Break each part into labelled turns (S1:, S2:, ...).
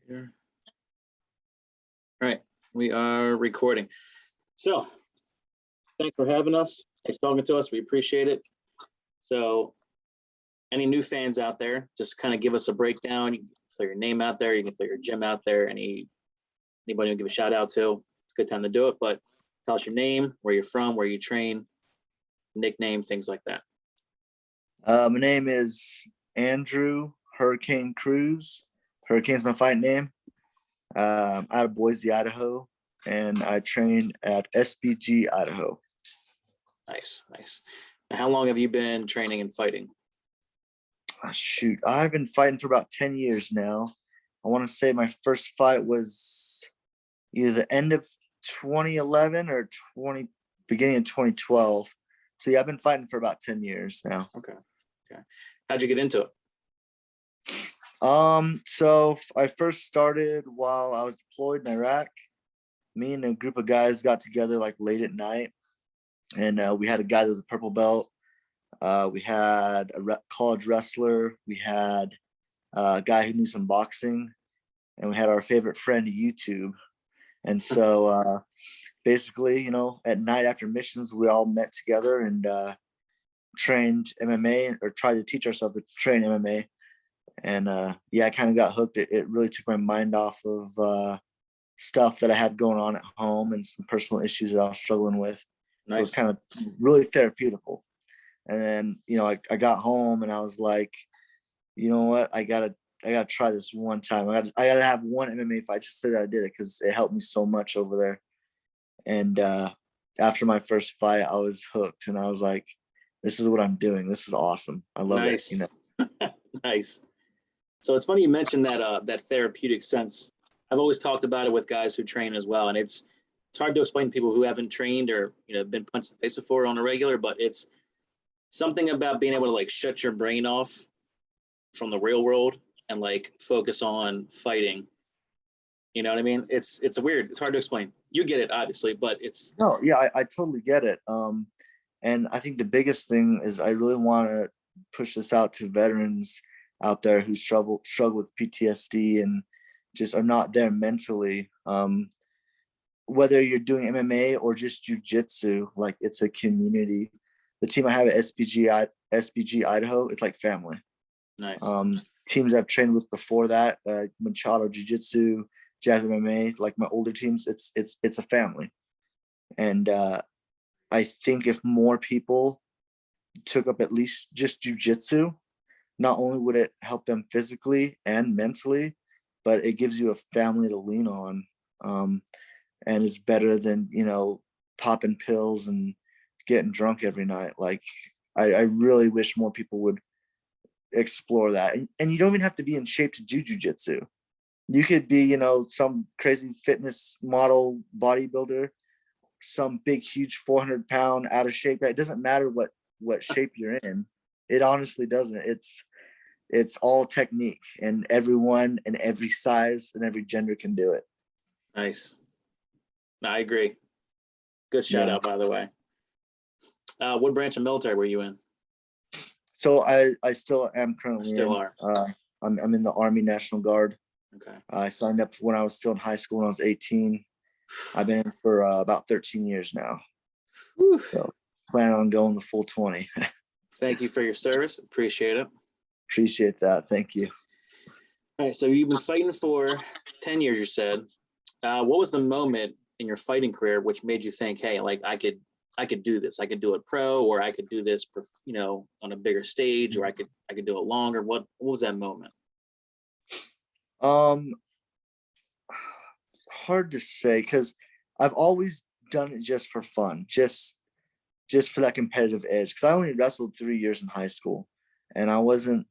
S1: Here. All right, we are recording. So, thanks for having us. Thanks for talking to us. We appreciate it. So, any new fans out there, just kind of give us a breakdown. You can throw your name out there. You can throw your gym out there. Anybody you give a shout out to, it's a good time to do it. But tell us your name, where you're from, where you train, nickname, things like that.
S2: My name is Andrew Hurricane Cruz. Hurricane's my fight name. I'm out of Boise, Idaho, and I train at SBG, Idaho.
S1: Nice, nice. Now, how long have you been training and fighting?
S2: Shoot, I've been fighting for about 10 years now. I want to say my first fight was either the end of 2011 or beginning of 2012. So yeah, I've been fighting for about 10 years now.
S1: Okay. How'd you get into it?
S2: So I first started while I was deployed in Iraq. Me and a group of guys got together like late at night, and we had a guy that was a purple belt. We had a college wrestler. We had a guy who knew some boxing, and we had our favorite friend, YouTube. And so basically, at night after missions, we all met together and trained MMA, or tried to teach ourselves to train MMA. And I kind of got hooked. It really took my mind off of stuff that I had going on at home and some personal issues that I was struggling with. Nice. So it was kind of really therapeutical. And then, I got home and I was like, you know what? I gotta try this one time. I gotta have one MMA fight. I just said that I did it because it helped me so much over there. And after my first fight, I was hooked, and I was like, this is what I'm doing. This is awesome. I love it.
S1: Nice. So it's funny you mentioned that therapeutic sense. I've always talked about it with guys who train as well, and it's hard to explain to people who haven't trained or been punched in the face before on a regular, but it's something about being able to like shut your brain off from the real world and like focus on fighting. You know what I mean? It's weird. It's hard to explain. You get it, obviously, but it's
S2: I totally get it. And I think the biggest thing is I really want to push this out to veterans out there who struggle with PTSD and just are not there mentally. Whether you're doing MMA or just jiu-jitsu, like it's a community. The team I have at SBG Idaho, it's like family.
S1: Nice.
S2: Teams I've trained with before that, Machado Jiu-Jitsu, Jazz MMA, like my older teams, it's a family. And I think if more people took up at least just jiu-jitsu, not only would it help them physically and mentally, but it gives you a family to lean on. And it's better than, popping pills and getting drunk every night. Like, I really wish more people would explore that. And you don't even have to be in shape to do jiu-jitsu. You could be, some crazy fitness model bodybuilder, some big, huge 400-pound out of shape. It doesn't matter what shape you're in. It honestly doesn't. It's all technique, and everyone and every size and every gender can do it.
S1: Nice. No, I agree. Good shout out, by the way. What branch of military were you in?
S2: So I still am currently. I'm in the Army National Guard.
S1: Okay.
S2: I signed up when I was still in high school when I was 18. I've been in for about 13 years now. Whew. So plan on going the full 20.
S1: Thank you for your service. Appreciate it.
S2: Appreciate that. Thank you.
S1: All right. So you've been fighting for 10 years, you said. What was the moment in your fighting career which made you think, hey, like I could do this. I could do it pro, or I could do this, on a bigger stage, or I could do it longer. What was that moment?
S2: Hard to say, because I've always done it just for fun, just for that competitive edge. Because I only wrestled 3 years in high school, and I wasn't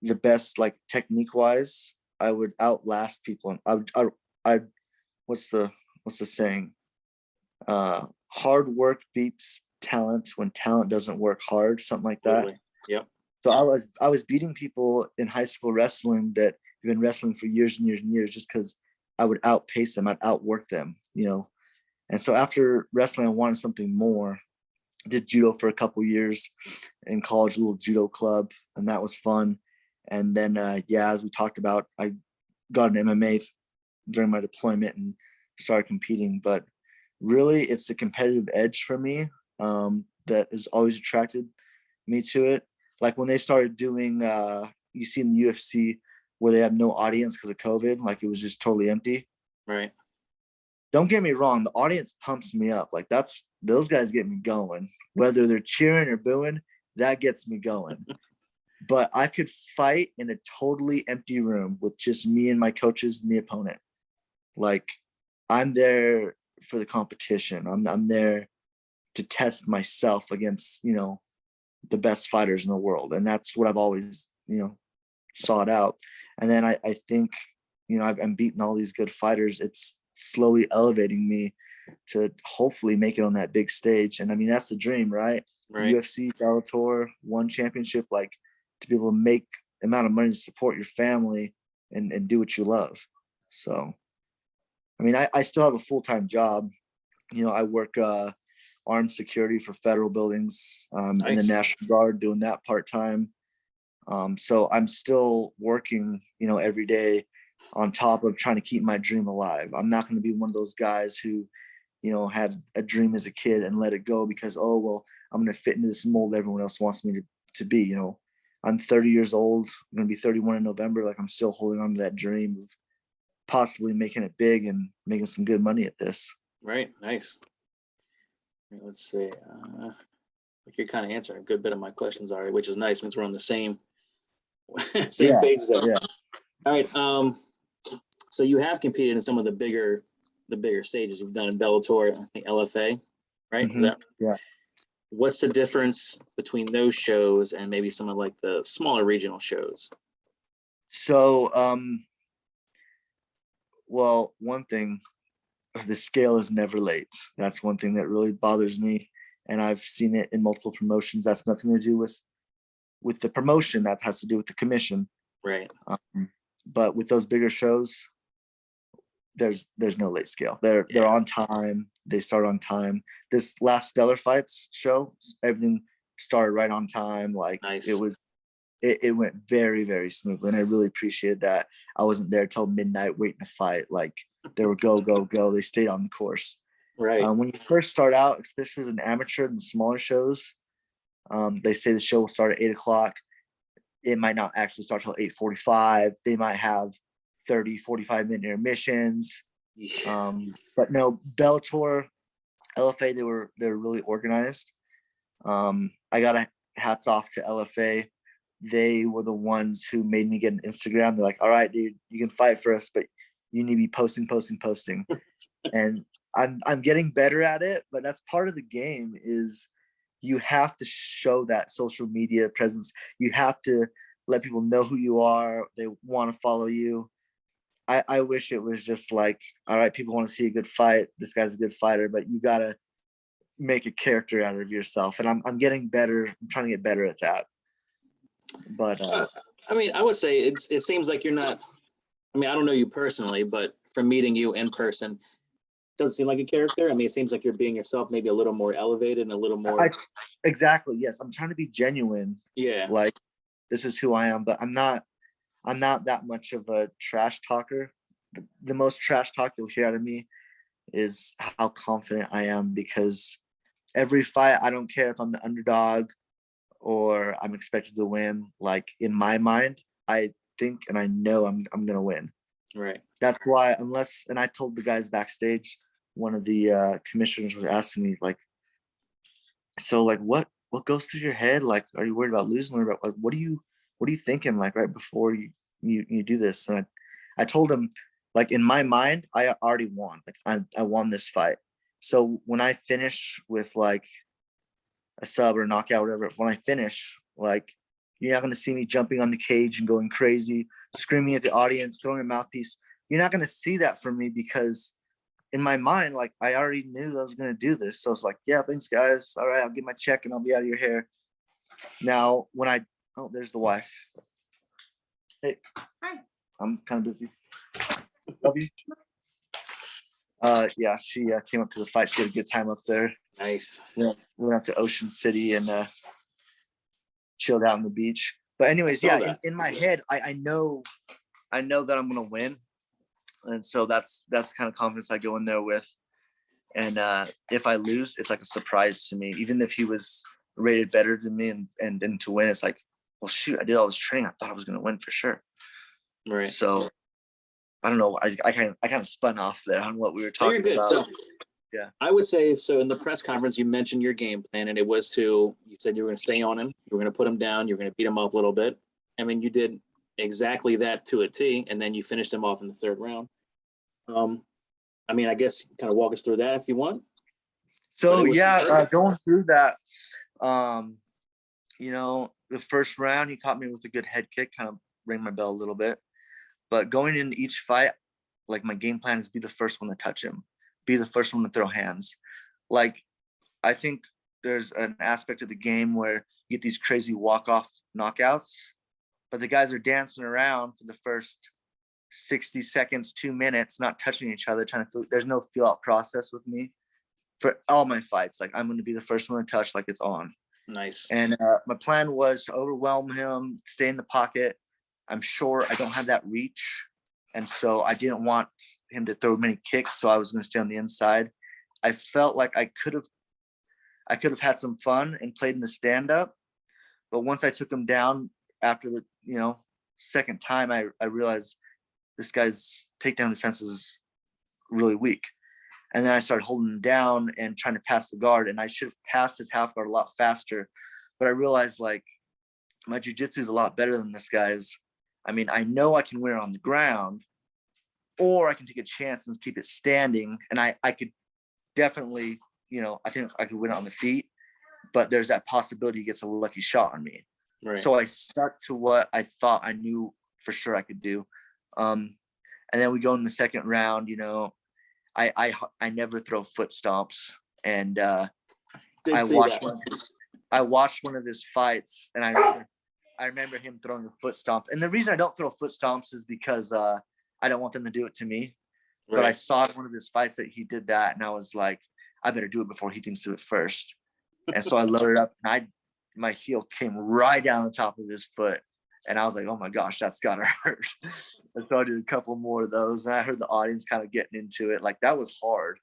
S2: the best, like, technique wise. I would outlast people, and I what's the saying? Hard work beats talent when talent doesn't work hard, something like that.
S1: Totally. Yep.
S2: So I was beating people in high school wrestling that have been wrestling for years and years and years, just because I would outpace them, I'd outwork them, And so after wrestling, I wanted something more. I did judo for a couple years in college, a little judo club, and that was fun. And then, as we talked about, I got an MMA during my deployment and started competing. But really, it's the competitive edge for me that has always attracted me to it. Like when they started doing, you see in the UFC where they have no audience because of COVID, like it was just totally empty.
S1: Right.
S2: Don't get me wrong, the audience pumps me up. Like those guys get me going. Whether they're cheering or booing, that gets me going. But I could fight in a totally empty room with just me and my coaches and the opponent. Like I'm there for the competition. I'm there to test myself against, the best fighters in the world. And that's what I've always, sought out. And then I think, I'm beating all these good fighters. It's slowly elevating me to hopefully make it on that big stage. And I mean, that's the dream, right?
S1: Right.
S2: UFC, Bellator, one championship, like to be able to make the amount of money to support your family and do what you love. So, I mean, I still have a full-time job. I work armed security for federal buildings in the National Guard, doing that part-time. So I'm still working, every day on top of trying to keep my dream alive. I'm not going to be one of those guys who, had a dream as a kid and let it go because, oh, well, I'm going to fit into this mold everyone else wants me to be. I'm 30 years old. I'm going to be 31 in November. Like I'm still holding on to that dream of possibly making it big and making some good money at this.
S1: Right. Nice. Let's see. You're kind of answering a good bit of my questions already, which is nice. Means we're on the same page there.
S2: Yeah.
S1: All right. So you have competed in some of the bigger stages. You've done in Bellator, I think LFA, right?
S2: Mm-hmm. Yeah.
S1: What's the difference between those shows and maybe some of like the smaller regional shows?
S2: So, well, one thing, the scale is never late. That's one thing that really bothers me. And I've seen it in multiple promotions. That's nothing to do with the promotion. That has to do with the commission.
S1: Right.
S2: But with those bigger shows, there's no late scale. They're on time. They start on time. This last Stellar Fights show, everything started right on time. Like nice. It went very, very smoothly. And I really appreciated that. I wasn't there till midnight waiting to fight. Like they were go, go, go. They stayed on the course.
S1: Right.
S2: When you first start out, especially as an amateur in smaller shows, they say the show will start at 8:00. It might not actually start till 8:45. They might have 30, 45-minute intermissions. But no, Bellator, LFA, they were really organized. I got a hats off to LFA. They were the ones who made me get an Instagram. They're like, all right, dude, you can fight for us, but you need to be posting. And I'm getting better at it, but that's part of the game is you have to show that social media presence. You have to let people know who you are. They want to follow you. I wish it was just like, all right, people want to see a good fight. This guy's a good fighter, but you got to make a character out of yourself. And I'm getting better. I'm trying to get better at that. But
S1: I mean, I would say it seems like you're not, I mean, I don't know you personally, but from meeting you in person, doesn't seem like a character. I mean, it seems like you're being yourself, maybe a little more elevated and a little more.
S2: Exactly. Yes. I'm trying to be genuine.
S1: Yeah.
S2: Like this is who I am, but I'm not that much of a trash talker. The most trash talk you'll hear out of me is how confident I am, because every fight, I don't care if I'm the underdog or I'm expected to win. Like in my mind, I think and I know I'm gonna win.
S1: Right.
S2: That's why, and I told the guys backstage, one of the commissioners was asking me like, so like what goes through your head? Like, are you worried about losing, or about like what are you thinking like right before you do this? And I told him, like in my mind, I already won. Like I won this fight. So when I finish with like a sub or a knockout, whatever, when I finish, like you're not going to see me jumping on the cage and going crazy, screaming at the audience, throwing a mouthpiece. You're not going to see that from me, because in my mind, like I already knew I was going to do this. So it's like, yeah, thanks guys. All right, I'll get my check and I'll be out of your hair. Now, there's the wife. Hey. Hi. I'm kind of busy. Love you. Yeah, she came up to the fight. She had a good time up there.
S1: Nice.
S2: Yeah, we went out to Ocean City and chilled out on the beach. But anyways, yeah, in my head, I know I know that I'm gonna win, and so that's the kind of confidence I go in there with. And if I lose, it's like a surprise to me. Even if he was rated better than me and to win, it's like, well, shoot, I did all this training. I thought I was gonna win for sure.
S1: Right.
S2: So I don't know. I kind of spun off there on what we were talking
S1: You're good.
S2: about.
S1: So
S2: yeah,
S1: I would say, so in the press conference, you mentioned your game plan, and it was you said you were going to stay on him, you were going to put him down, you were going to beat him up a little bit. I mean, you did exactly that to a T, and then you finished him off in the third round. I mean, I guess kind of walk us through that if you want.
S2: So yeah, going through that, you know, the first round he caught me with a good head kick, kind of rang my bell a little bit. But going into each fight, like my game plan is be the first one to touch him, be the first one to throw hands. Like, I think there's an aspect of the game where you get these crazy walk-off knockouts, but the guys are dancing around for the first 60 seconds, 2 minutes, not touching each other, trying to feel, there's no feel out process with me for all my fights. Like, I'm going to be the first one to touch, like it's on.
S1: Nice.
S2: And my plan was to overwhelm him, stay in the pocket. I'm sure I don't have that reach, and so I didn't want him to throw many kicks, so I was going to stay on the inside. I felt like I could have had some fun and played in the stand-up, but once I took him down after the second time, I realized this guy's takedown defense is really weak. And then I started holding him down and trying to pass the guard, and I should have passed his half guard a lot faster, but I realized, like, my jiu-jitsu is a lot better than this guy's. I mean, I know I can win it on the ground, or I can take a chance and keep it standing. And I could definitely, I think I could win it on the feet, but there's that possibility he gets a lucky shot on me.
S1: Right.
S2: So I stuck to what I thought I knew for sure I could do. And then we go in the second round, I never throw foot stomps. And I watched one of his fights, and I remember him throwing a foot stomp. And the reason I don't throw foot stomps is because I don't want them to do it to me. Right. But I saw in one of his fights that he did that, and I was like, I better do it before he thinks of it first. And so I loaded up, and my heel came right down the top of his foot. And I was like, oh my gosh, that's gotta hurt. And so I did a couple more of those, and I heard the audience kind of getting into it. Like, that was hard.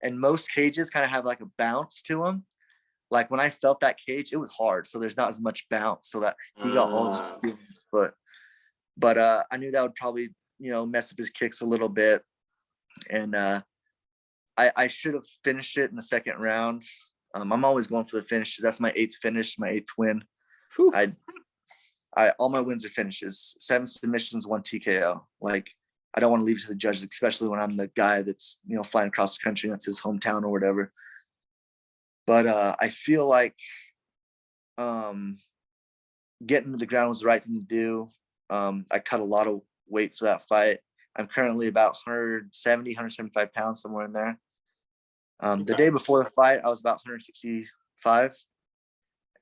S2: And most cages kind of have like a bounce to them. Like, when I felt that cage, it was hard, so there's not as much bounce, so that he got all the foot. But I knew that would probably mess up his kicks a little bit, and I should have finished it in the second round. I'm always going for the finishes. That's my 8th finish, my 8th win. Whew. I all my wins are finishes, 7 submissions, 1 TKO. Like, I don't want to leave it to the judges, especially when I'm the guy that's flying across the country, that's his hometown or whatever. But I feel like getting to the ground was the right thing to do. I cut a lot of weight for that fight. I'm currently about 170, 175 pounds, somewhere in there. The day before the fight, I was about 165.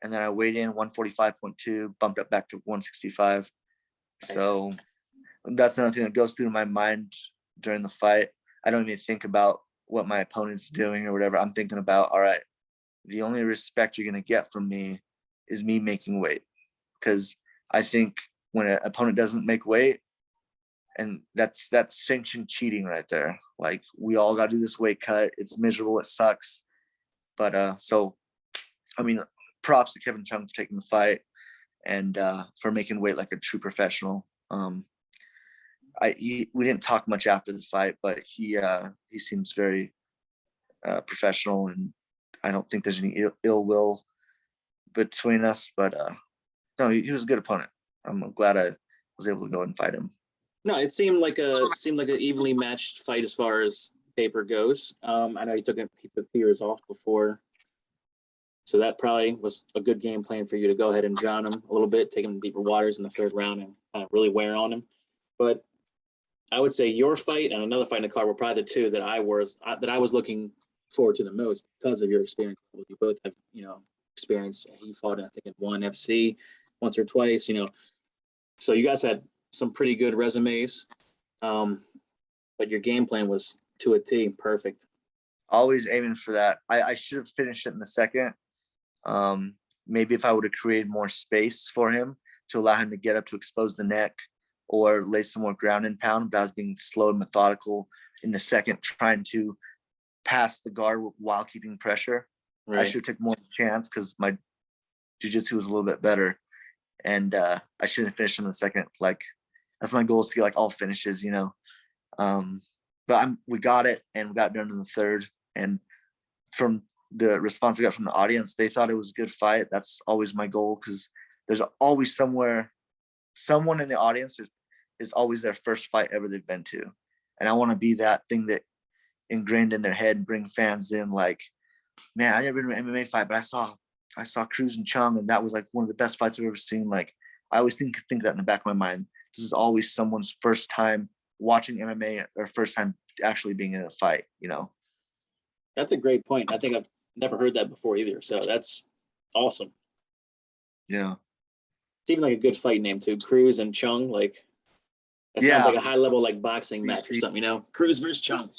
S2: And then I weighed in 145.2, bumped up back to 165. Nice. So that's another thing that goes through my mind during the fight. I don't even think about what my opponent's doing or whatever. I'm thinking about, all right, the only respect you're going to get from me is me making weight. Because I think when an opponent doesn't make weight, and that's sanctioned cheating right there. Like, we all got to do this weight cut. It's miserable. It sucks. But so, I mean, props to Kevin Chung for taking the fight and for making weight like a true professional. We didn't talk much after the fight, but he seems very professional, and I don't think there's any ill will between us. But no, he was a good opponent. I'm glad I was able to go and fight him.
S1: No, it seemed like an evenly matched fight as far as paper goes. I know he took years off before, so that probably was a good game plan for you to go ahead and drown him a little bit, take him to deeper waters in the third round, and kind of really wear on him. But I would say your fight and another fight in the card were probably the two that I was looking forward to the most because of your experience. You both have experience. He fought in, I think, at ONE FC once or twice. So you guys had some pretty good resumes, but your game plan was to a T, perfect.
S2: Always aiming for that. I should have finished it in the second. Maybe if I would have created more space for him to allow him to get up to expose the neck, or lay some more ground and pound, but I was being slow and methodical in the second, trying to pass the guard while keeping pressure.
S1: Right.
S2: I should have took more chance because my jiu-jitsu was a little bit better, and I shouldn't have finished in the second. Like, that's my goal, is to get like all finishes, you know. But we got it, and we got done in the third. And from the response we got from the audience, they thought it was a good fight. That's always my goal, because there's always someone in the audience is always their first fight ever they've been to, and I want to be that thing that ingrained in their head, bring fans in. Like, man, I never been to an MMA fight, but I saw Cruz and Chung, and that was like one of the best fights I've ever seen. Like, I always think that in the back of my mind. This is always someone's first time watching MMA, or first time actually being in a fight, you know.
S1: That's a great point. I think I've never heard that before either. So that's awesome.
S2: Yeah.
S1: It's even like a good fight name too. Cruz and Chung. Like, that sounds like a high level like boxing match or something, you know? Cruz versus Chung.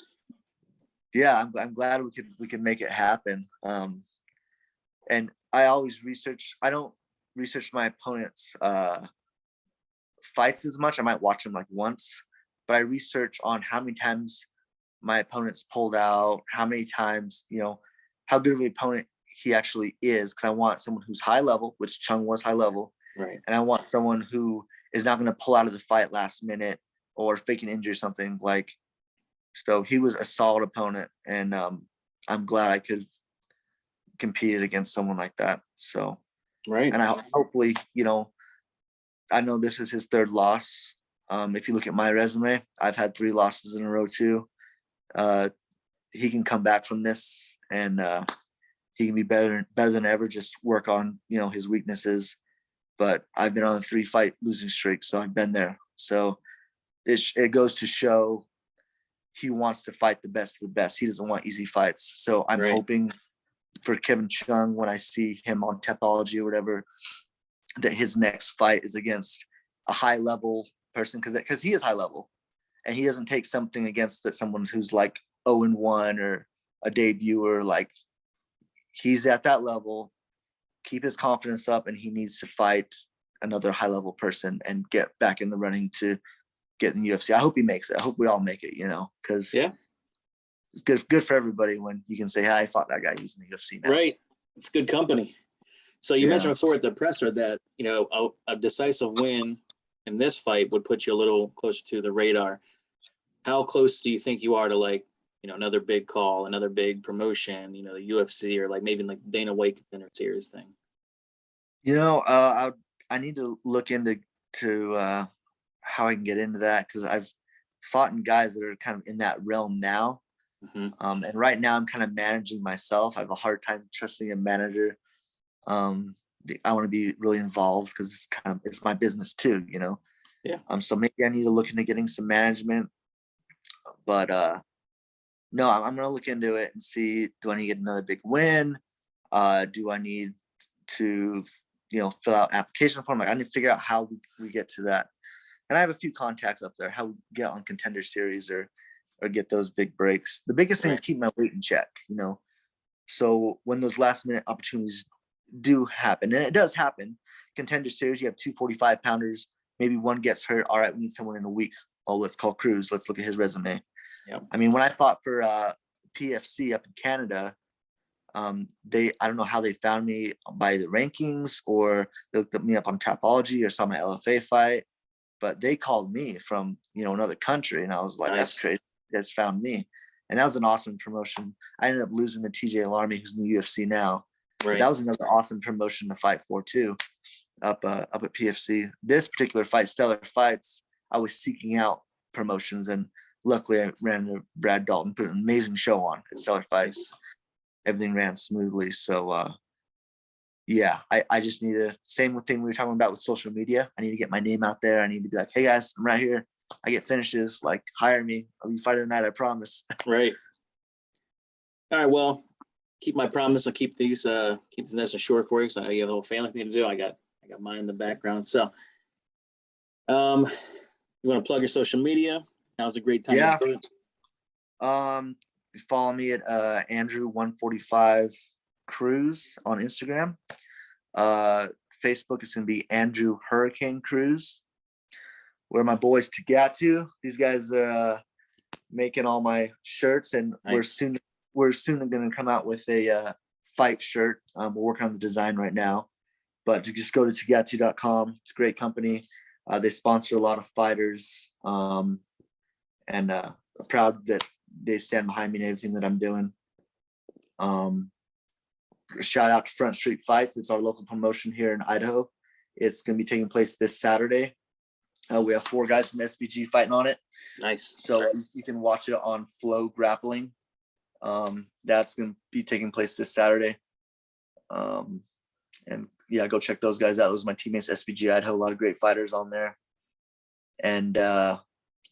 S2: Yeah, I'm glad we could make it happen. And I always research. I don't research my opponent's fights as much. I might watch them like once, but I research on how many times my opponent's pulled out, how many times, you know, how good of an opponent he actually is. Because I want someone who's high level, which Chung was high level,
S1: right? And
S2: I want someone who is not going to pull out of the fight last minute or fake an injury or something. Like, so he was a solid opponent, and I'm glad I could have competed against someone like that. So,
S1: right.
S2: And I hopefully, you know, I know this is his third loss. If you look at my resume, I've had 3 losses in a row too. He can come back from this, and he can be better than ever. Just work on, you know, his weaknesses. But I've been on a 3-fight losing streak, so I've been there. So it goes to show he wants to fight the best of the best. He doesn't want easy fights. So I'm hoping for Kevin Chung, when I see him on Tapology or whatever, that his next fight is against a high level person, because he is high level, and he doesn't take something against that someone who's like 0-1 or a debuter. Like, he's at that level, keep his confidence up, and he needs to fight another high level person and get back in the running to get in the UFC. I hope he makes it. I hope we all make it, you know, because it's good for everybody when you can say, "Hey, I fought that guy. He's in the UFC now."
S1: Right. It's good company. So you mentioned before at the presser that, you know, a decisive win in this fight would put you a little closer to the radar. How close do you think you are to, like, you know, another big call, another big promotion, you know, the UFC, or like maybe like Dana White Contender Series thing?
S2: You know, I need to look into how I can get into that, because I've fought in guys that are kind of in that realm now.
S1: Mm-hmm.
S2: And right now I'm kind of managing myself. I have a hard time trusting a manager. I want to be really involved, because it's my business too, you know?
S1: Yeah.
S2: So maybe I need to look into getting some management, but no, I'm going to look into it and see, do I need to get another big win? Do I need to, you know, fill out application form? Like, I need to figure out how we get to that. And I have a few contacts up there, how we get on Contender Series or get those big breaks. The biggest thing is keep my weight in check, you know? So when those last minute opportunities do happen, and it does happen, Contender Series, you have 2 45-pounders, maybe one gets hurt. All right, we need someone in a week. Oh, let's call Cruz. Let's look at his resume.
S1: Yep.
S2: I mean, when I fought for PFC up in Canada, I don't know how they found me, by the rankings, or they looked me up on Tapology or saw my LFA fight, but they called me from, you know, another country, and I was like, That's crazy. You guys found me. And that was an awesome promotion. I ended up losing to TJ Alarmy, who's in the UFC now. Right. That was another awesome promotion to fight for too, up at PFC. This particular fight, Stellar Fights, I was seeking out promotions, and luckily I ran into Brad Dalton, put an amazing show on at Stellar Fights. Everything ran smoothly. So yeah, I just need to, same thing we were talking about with social media. I need to get my name out there. I need to be like, hey guys, I'm right here. I get finishes, like, hire me. I'll be fighting the night, I promise.
S1: Right. All right, well, keep my promise. I'll keep these nice and short for you, because I know you have a whole family thing to do. I got mine in the background. So you want to plug your social media? Now's a great time to do it.
S2: You follow me at Andrew145 Cruz on Instagram. Facebook is going to be Andrew Hurricane Cruz. Where my boys Tagatu. These guys are making all my shirts, and
S1: Nice.
S2: we're soon going to come out with a fight shirt. We're working on the design right now, but just go to tagatu.com. It's a great company. They sponsor a lot of fighters, and I'm proud that they stand behind me and everything that I'm doing. Shout out to Front Street Fights. It's our local promotion here in Idaho. It's going to be taking place this Saturday. We have 4 guys from SBG fighting on it.
S1: Nice.
S2: So you can watch it on Flow Grappling. That's going to be taking place this Saturday. And yeah, go check those guys out. Those are my teammates, SBG Idaho. A lot of great fighters on there. And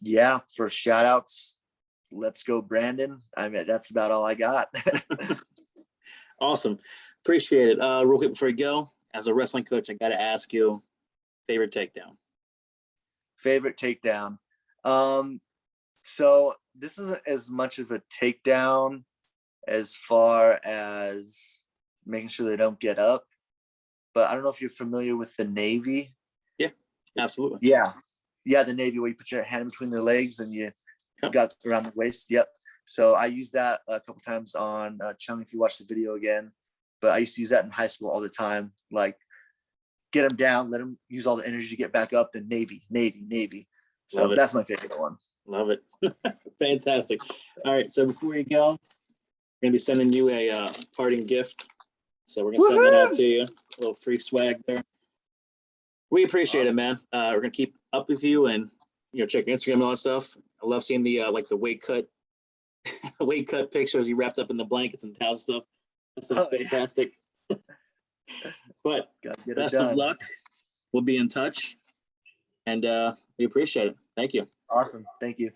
S2: yeah, for shout outs, let's go, Brandon. I mean, that's about all I got.
S1: Awesome. Appreciate it. Real quick before we go, as a wrestling coach, I got to ask you, favorite takedown?
S2: Favorite takedown. So this isn't as much of a takedown as far as making sure they don't get up. But I don't know if you're familiar with the Navy.
S1: Yeah, absolutely.
S2: Yeah. Yeah, the Navy, where you put your hand between their legs and you got around the waist. Yep. So I used that a couple times on Chung, if you watch the video again. But I used to use that in high school all the time. Like, get them down, let them use all the energy to get back up, then Navy. So that's my favorite one.
S1: Love it. Fantastic. All right, so before we go, we're going to be sending you a parting gift. So we're going to send that out to you. A little free swag there. We appreciate it, man. We're going to keep up with you and, check your Instagram and all that stuff. I love seeing the the weight cut pictures you wrapped up in the blankets and towel stuff. That stuff's fantastic. Yeah. But best of luck. We'll be in touch, and we appreciate it. Thank you.
S2: Awesome. Thank you.